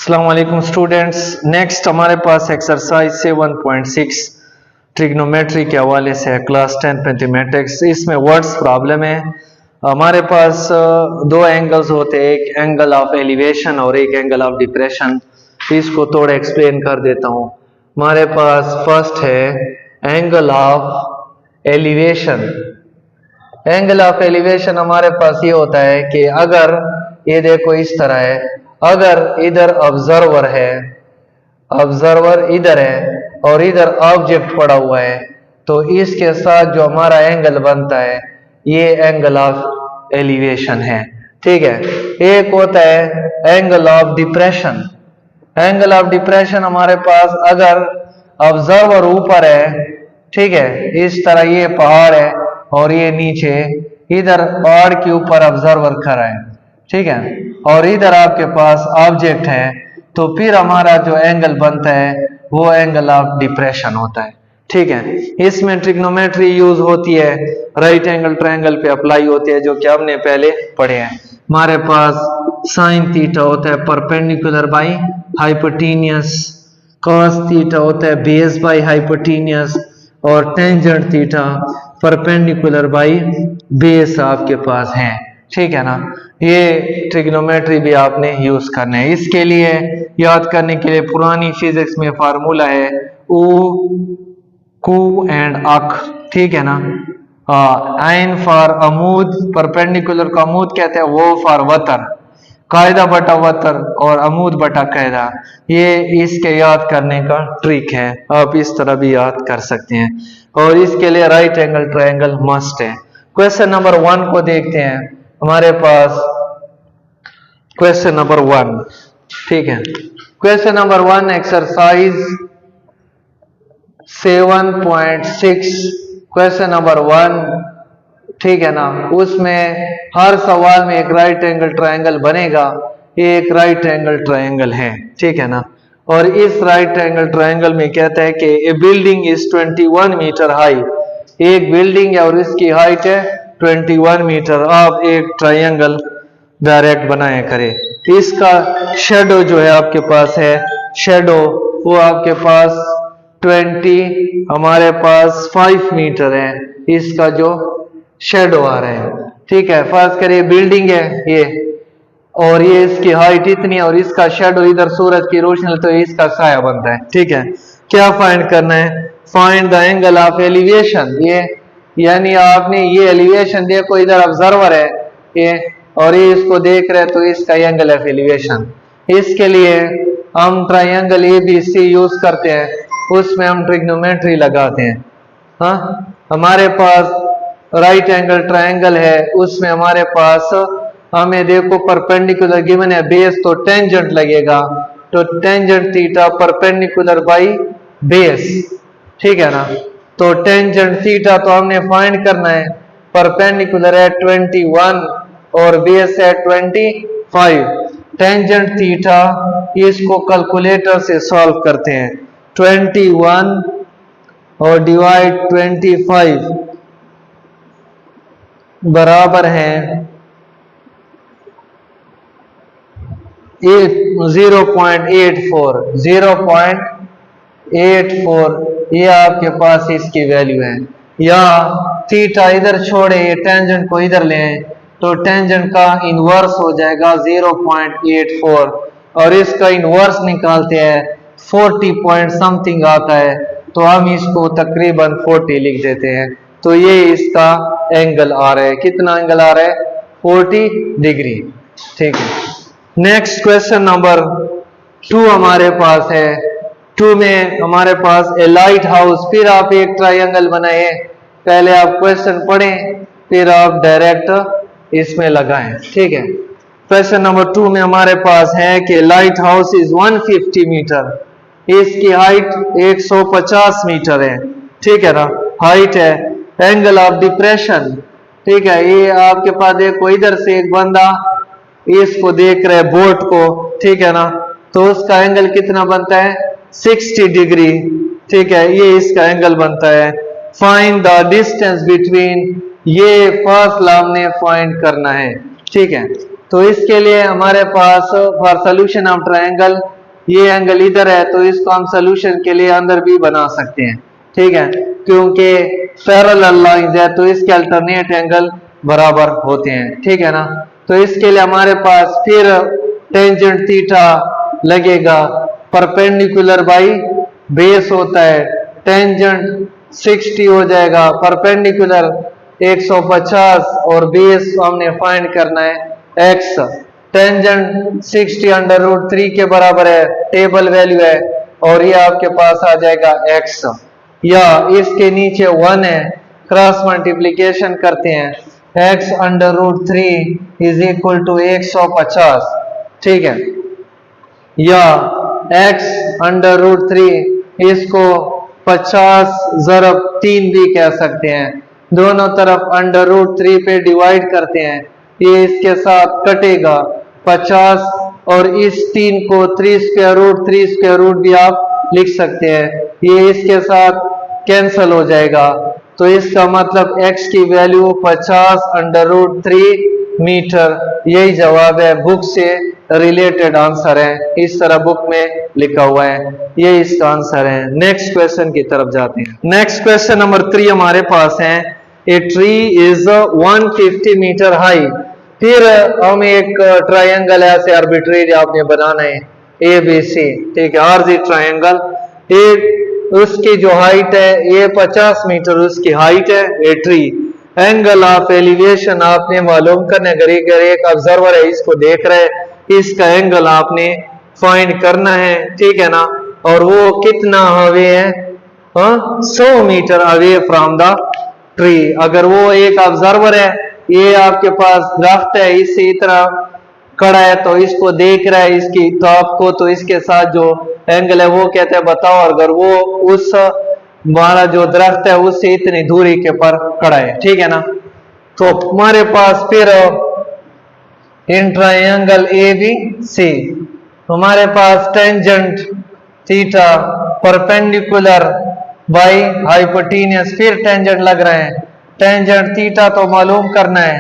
अस्सलाम वालेकुम students. Next हमारे पास एक्सरसाइज 7.6 ट्रिग्नोमेट्री के हवाले से है, क्लास 10 मैथमेटिक्स। इसमें वर्ड्स प्रॉब्लम है। हमारे पास दो एंगल्स होते हैं, एक एंगल ऑफ एलिवेशन और एक एंगल ऑफ डिप्रेशन। इसको थोड़ा एक्सप्लेन कर देता हूँ। हमारे पास फर्स्ट है angle of elevation. Angle of elevation हमारे पास ये होता है कि अगर ये देखो इस तरह है, अगर इधर ऑब्जर्वर है, ऑब्जर्वर इधर है और इधर ऑब्जेक्ट पड़ा हुआ है, तो इसके साथ जो हमारा एंगल बनता है ये एंगल ऑफ एलिवेशन है। ठीक है। एक होता है angle of depression. Angle of depression हमारे पास अगर ऑब्जर्वर ऊपर है, ठीक है, इस तरह ये पहाड़ है और ये नीचे, इधर पहाड़ के ऊपर ऑब्जर्वर खड़ा है, ठीक है, और इधर आपके पास ऑब्जेक्ट है, तो फिर हमारा जो एंगल बनता है वो एंगल ऑफ डिप्रेशन होता है। ठीक है। इसमें ट्रिग्नोमेट्री यूज होती है, राइट एंगल ट्रायंगल पे अप्लाई होती है, जो कि हमने पहले पढ़े हैं। हमारे पास साइन थीटा होता है perpendicular by hypotenuse, cos theta होता है बेस बाई हाइपोटेन्यूस, और tangent theta perpendicular by base आपके पास है। ठीक है ना। ये ट्रिग्नोमेट्री भी आपने यूज करना है। इसके लिए याद करने के लिए पुरानी फिजिक्स में फार्मूला है ऊ कू एंड अक। ठीक है ना। आइन फॉर अमूद, परपेंडिकुलर को अमूद कहते हैं, वो फॉर वतर, कायदा बटा वतर और अमूद बटा कायदा। ये इसके याद करने का ट्रिक है, आप इस तरह भी याद कर सकते हैं। और इसके लिए राइट एंगल ट्रायंगल मस्ट है। क्वेश्चन नंबर 1 को देखते हैं। हमारे पास क्वेश्चन नंबर 1, ठीक है, question number 1 exercise 7.6 question number 1, ठीक है ना। उसमें हर सवाल में एक राइट एंगल ट्रायंगल बनेगा। ये एक राइट एंगल ट्रायंगल है, ठीक है ना। और इस राइट एंगल ट्रायंगल में कहता है कि ए बिल्डिंग इज 21 मीटर हाई। एक बिल्डिंग है और इसकी हाइट है 21 मीटर। आप एक ट्रायंगल डायरेक्ट बनाया करें। इसका शेडो जो है आपके पास है, शेडो वो आपके पास 20 हमारे पास 5 मीटर है, इसका जो शेडो आ रहा है। ठीक है। फर्ज करिए बिल्डिंग है ये, और ये इसकी हाइट इतनी है और इसका शेडो इधर सूरज की रोशनी, तो इसका साया बनता है। ठीक है। क्या फाइंड करना है? Find the angle of elevation. ये यानी आपने ये एलिवेशन देखो, इधर ऑब्जर्वर है ये और ये इसको देख रहे हैं, तो इसका एंगल ऑफ एलिवेशन। इसके लिए हम ट्रायंगल ABC यूज करते हैं, उसमें हम ट्रिग्नोमेट्री लगाते हैं। हाँ, हमारे पास राइट एंगल ट्रायंगल है, उसमें हमारे पास हमें देखो परपेंडिकुलर गिवन है बेस, तो टेंजेंट लगेगा, तो tangent theta perpendicular by base. ठीक है ना। तो टेंजेंट थीटा तो हमने फाइंड करना है, परपेंडिकुलर है 21 और बेस है 25। टेंजेंट थीटा इसको कैलकुलेटर से सॉल्व करते हैं। 21 और डिवाइड 25 बराबर है 0.84। 0.84 ये आपके पास इसकी वैल्यू है। या थीटा इधर छोड़े, ये टेंजेंट को इधर ले आए, तो टेंजेंट का इनवर्स हो जाएगा 0.84, और इसका इनवर्स निकालते हैं 40 पॉइंट समथिंग आता है, तो हम इसको तकरीबन 40 लिख देते हैं। तो ये इसका एंगल आ रहा है। कितना एंगल आ रहा है? 40 डिग्री। ठीक है। नेक्स्ट क्वेश्चन नंबर 2 हमारे पास है। 2 में हमारे पास ए लाइट हाउस। फिर आप एक ट्रायंगल बनाए, पहले आप क्वेश्चन पढ़ें फिर आप डायरेक्ट इसमें लगाएं। ठीक है। क्वेश्चन नंबर 2 में हमारे पास है कि लाइट हाउस इज 150 मीटर, इसकी हाइट 150 मीटर है। ठीक है ना। हाइट है, एंगल ऑफ डिप्रेशन। ठीक है। ये आपके पास देखो, इधर से एक बंदा इसको देख रहे हैं, बोट को, ठीक है ना, तो उसका एंगल कितना बनता है? 60 डिग्री। ठीक है। ये इसका एंगल बनता है। फाइंड द डिस्टेंस बिटवीन, ये फासला हमने फाइंड करना है। ठीक है। तो इसके लिए हमारे पास फॉर सोल्यूशन ऑफ ट्रायंगल ये एंगल इधर है, तो इसको हम सोल्यूशन के लिए अंदर भी बना सकते हैं, ठीक है, क्योंकि पैरेलल लाइंस है तो इसके अल्टरनेट एंगल बराबर होते हैं, ठीक है ना। तो इसके लिए हमारे पास फिर टेंजेंट थीटा लगेगा, परपेंडिकुलर बाई बेस होता है, टेंजेंट 60 हो जाएगा, परपेंडिकुलर 150 और बेस हमने फाइंड करना है x। टेंजेंट 60 अंडर रूट 3 के बराबर है, टेबल वैल्यू है, और ये आपके पास आ जाएगा x, या इसके नीचे 1 है, क्रॉस मल्टीप्लीकेशन करते हैं, x under root 3 is equal to 150, ठीक है, या x अंडर रूट 3 इसको 50 ज़रब 3 भी कह सकते हैं, दोनों तरफ अंडर रूट 3 पे डिवाइड करते हैं, ये इसके साथ कटेगा 50 और इस 3 को 3 स्क्वायर रूट भी आप लिख सकते हैं, ये इसके साथ कैंसिल हो जाएगा, तो इसका मतलब x की वैल्यू 50 अंडर रूट 3 मीटर, यही जवाब है, बुक से रिलेटेड आंसर है, इस तरह बुक में लिखा हुआ है, ये इसका आंसर है। नेक्स्ट क्वेश्चन की तरफ जाते हैं। नेक्स्ट क्वेश्चन नंबर 3 हमारे पास है, a tree is 150 metre high. फिर हम एक ट्रायंगल ऐसे आर्बिट्रेरी आपने बनाना है ABC, ठीक है, आरजी ट्रायंगल, उसकी जो हाइट है ये 50 मीटर उसकी हाइट है, a tree, angle of elevation आपने मालूम करना है, अगर एक ऑब्जर्वर है इसको देख रहे हैं, इसका एंगल आपने फाइंड करना है, ठीक है ना, और वो कितना अवे है, 100 metre away from the tree. अगर वो एक ऑब्जर्वर है, ये आपके पास दरख्त है, इससे इतना खड़ा है, तो इसको देख रहा है इसकी, तो आपको तो इसके साथ जो एंगल है वो कहते हैं बताओ, अगर वो उस हमारा जो दरख्त है उससे इतनी दूरी के पर खड़ा है, ठीक है ना। तो हमारे पास फिर इन ट्रायंगल ABC हमारे पास tangent theta perpendicular by hypotenuse, फिर टेंजेंट लग रहे हैं, टेंजेंट थीटा तो मालूम करना है,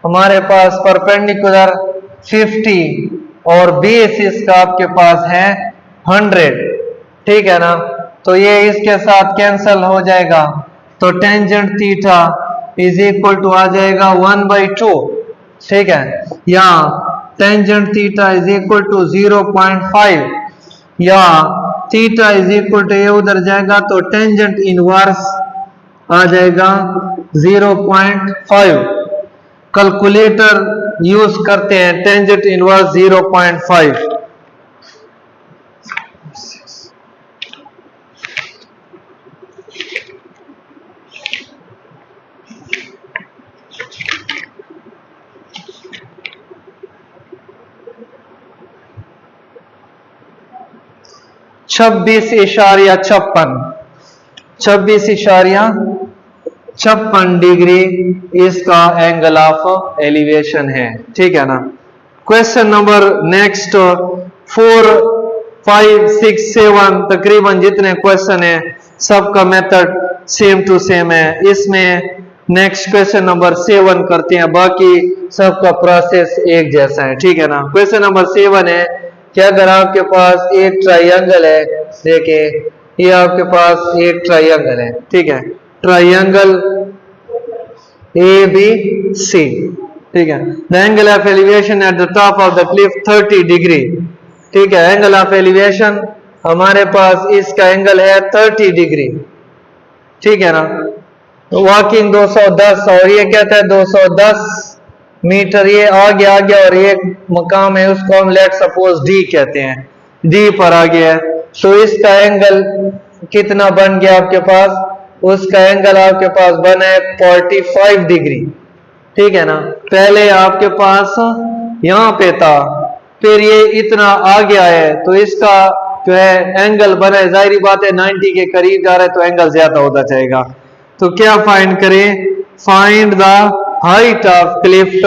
हमारे पास परपेंडिकुलर 50 और बेस इसका आपके पास है 100, ठीक है ना, तो ये इसके साथ कैंसिल हो जाएगा, तो tangent theta is equal to आ जाएगा 1/2, ठीक है, या tangent theta is equal to 0.5, या थीटा इज इक्वल टू ये उधर जाएगा तो टेंजेंट इनवर्स आ जाएगा 0.5, कैलकुलेटर यूज करते हैं, टेंजेंट इनवर्स 0.5, छब्बीस इशारिया 56 डिग्री इसका एंगल ऑफ एलिवेशन है, ठीक है ना। क्वेश्चन नंबर नेक्स्ट 4, 5, 6, 7 तकरीबन जितने क्वेश्चन है सबका मेथड सेम टू सेम है, इसमें नेक्स्ट क्वेश्चन नंबर 7 करते हैं, बाकी सबका प्रोसेस एक जैसा है, ठीक है ना। क्वेश्चन नंबर 7 है कि अगर आपके पास एक ट्रायंगल है, देखिए ये आपके पास एक ट्रायंगल है, ठीक है, ट्रायंगल ABC, ठीक है, the angle of elevation at the top of the Cliff 30 degree, ठीक है, एंगल ऑफ एलिवेशन हमारे पास इसका एंगल है 30 डिग्री, ठीक है ना, वॉकिंग 210 और ये कहता है 210 मीटर, ये आ गया और ये मकाम है उसको हम लेट सपोज D कहते हैं, D पर आ गया है, तो इसका एंगल कितना बन गया आपके पास, उसका एंगल आपके पास बना है 45 डिग्री, ठीक है ना। पहले आपके पास यहाँ पे था, फिर ये इतना आ गया है, तो इसका जो है एंगल बना है, जाहिर बात है 90 के करीब जा रहा है तो एंगल ज्यादा होता जाएगा, तो क्या फाइंड करें, find the height of Clift,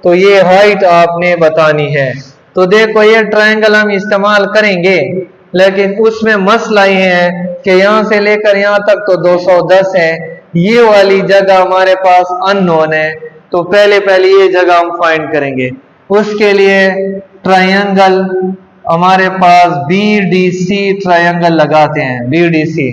तो ये हाइट आपने बतानी है। तो देखो ये ट्रायंगल हम इस्तेमाल करेंगे, लेकिन उसमें मसला ये है कि यहाँ से लेकर यहाँ तक तो 210 है, ये वाली जगह हमारे पास अननोन है, तो पहले ये जगह हम फाइंड करेंगे। उसके लिए ट्रायंगल हमारे पास BDC ट्रायंगल लगाते हैं, BDC,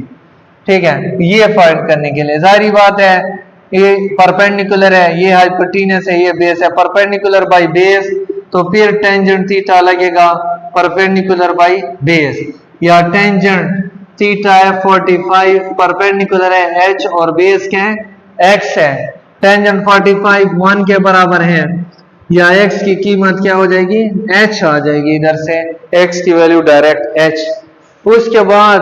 ठीक है। ये फाइंड करने के लिए जाहिर बात है ये परपेंडिकुलर है, ये हाइपोटेन्यूस है, ये बेस है, परपेंडिकुलर बाय बेस, तो फिर टेंजेंट थीटा लगेगा परपेंडिकुलर बाय बेस, या टेंजेंट थीटा है 45, परपेंडिकुलर है h और बेस क्या है x है, टेंजेंट 45 1 के बराबर है, या x की कीमत क्या हो जाएगी h आ जाएगी, इधर से x की वैल्यू डायरेक्ट h। उसके बाद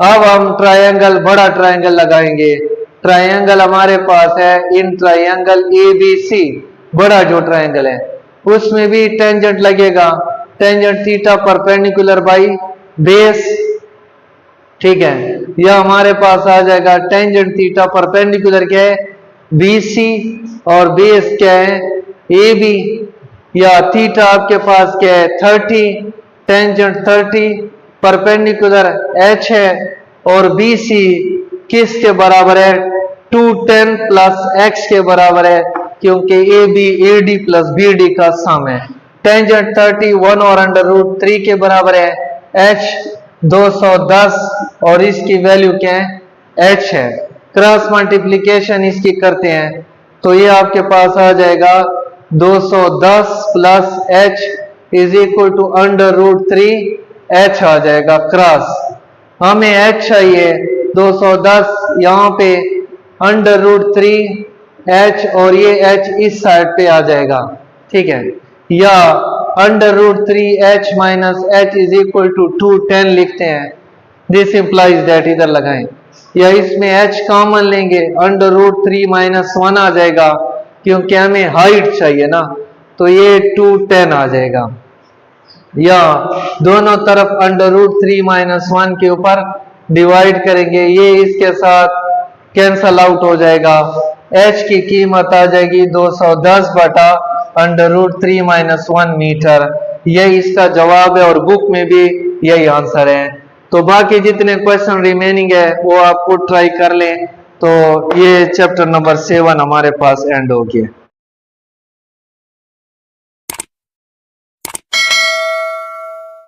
अब हम ट्रायंगल, बड़ा ट्रायंगल लगाएंगे। ट्रायंगल हमारे पास है इन ट्रायंगल ABC, बड़ा जो ट्रायंगल है उसमें भी टेंजेंट लगेगा, tangent theta perpendicular by base, ठीक है। यह हमारे पास आ जाएगा टेंजेंट थीटा परपेंडिकुलर क्या है BC और बेस क्या है AB, या थीटा आपके पास क्या है 30, टेंजेंट 30, परपेंडिकुलर H है और BC किसके बराबर है 210 प्लस x के बराबर है, क्योंकि AB AD प्लस BD का सम है। टेंजेंट 30 1 और अंडर रूट 3 के बराबर है, H 210 और इसकी वैल्यू क्या है h है। क्रॉस मल्टीप्लिकेशन इसकी करते हैं तो ये आपके पास आ जाएगा 210 plus h is equal to under root 3 h आ जाएगा क्रॉस, हमें h चाहिए 210, यहाँ पे अंडर रूट 3 h और ये h इस साइड पे आ जाएगा, ठीक है, या under root 3h minus h is equal to 210 लिखते हैं। दिस इंप्लाइज दैट, इधर लगाएं, या इसमें h कॉमन लेंगे, अंडर रूट 3 माइनस 1 आ जाएगा, क्योंकि हमें हाइट चाहिए ना, तो ये 210 आ जाएगा, या दोनों तरफ अंडर रूट 3 माइनस 1 के ऊपर डिवाइड करेंगे, ये इसके साथ कैंसल आउट हो जाएगा, h की कीमत आ जाएगी 210 बटा अंडर रूट 3 माइनस 1 मीटर। यही इसका जवाब है और बुक में भी यही आंसर है। तो बाकी जितने क्वेश्चन रिमेनिंग है वो आप खुद ट्राई कर लें। तो ये चैप्टर नंबर 7 हमारे पास एंड हो गया।